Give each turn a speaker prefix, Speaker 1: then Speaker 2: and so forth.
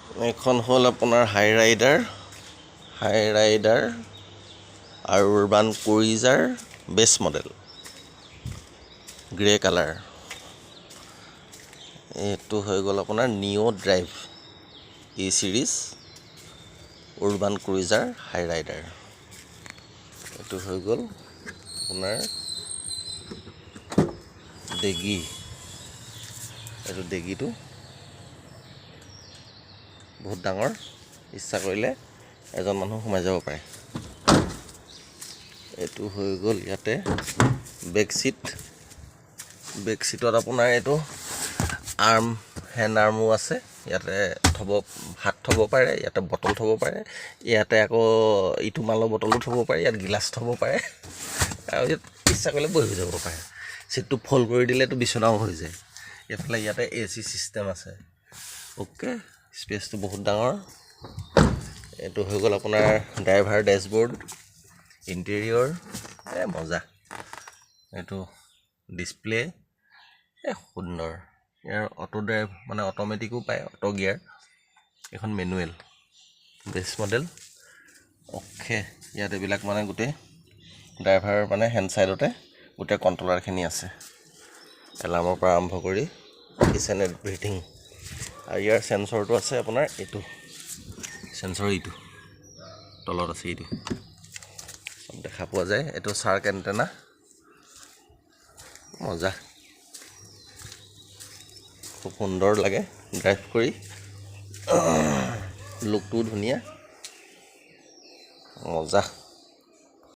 Speaker 1: এখন হ'ল আপোনাৰ হাই ৰাইডাৰ আৰু উৰবান ক্ৰুইজাৰ বেছ মডেল গ্ৰে কালাৰ। এইটো হৈ গ'ল আপোনাৰ নিঅ' ড্ৰাইভ ই চিৰিজ উৰবান ক্ৰুইজাৰ হাই ৰাইডাৰ। এইটো হৈ গ'ল আপোনাৰ ডেগি। এইটো ডেগিটো বহুত ডাঙৰ, ইচ্ছা কৰিলে এজন মানুহ সোমাই যাব পাৰে। এইটো হৈ গ'ল ইয়াতে বেক চিটত আপোনাৰ এইটো হেণ্ড আৰ্মো আছে। ইয়াতে হাত থ'ব পাৰে, ইয়াতে বটল থ'ব পাৰে, ইয়াতে আকৌ ইটো মালৰ বটলো থ'ব পাৰে, ইয়াত গিলাচ থ'ব পাৰে আৰু ইয়াত ইচ্ছা কৰিলে বহি যাব পাৰে। চিটটো ফল্ড কৰি দিলেতো বিচনাও হৈ যায়। এইফালে ইয়াতে AC চিষ্টেম আছে। অ'কে, স্পেচটো বহুত ডাঙৰ। এইটো হৈ গ'ল আপোনাৰ ড্ৰাইভাৰ ডেছবৰ্ড, ইণ্টেৰিয়ৰ মজা। এইটো ডিছপ্লে সুন্দৰ। ইয়াৰ অটো ড্ৰাইভ মানে অট'মেটিকো পায়, অটো গিয়াৰ। এখন মেনুৱেল বেছ মডেল। অ'কে, ইয়াত এইবিলাক মানে গোটেই ড্ৰাইভাৰ মানে হেণ্ড চাইডতে গোটেই কণ্ট্ৰলাৰখিনি আছে, এলাৰ্মৰ পৰা আৰম্ভ কৰি কিচেন এভৰিথিং। আৰু ইয়াৰ চেঞ্চৰটো আছে আপোনাৰ এইটো চেঞ্চৰ, এইটো তলত আছে, এইটো চব দেখা পোৱা যায়। এইটো চাৰ্ক এণ্টেনা, মজা, খুব সুন্দৰ লাগে ড্ৰাইভ কৰি, লুকটোও ধুনীয়া, মজা।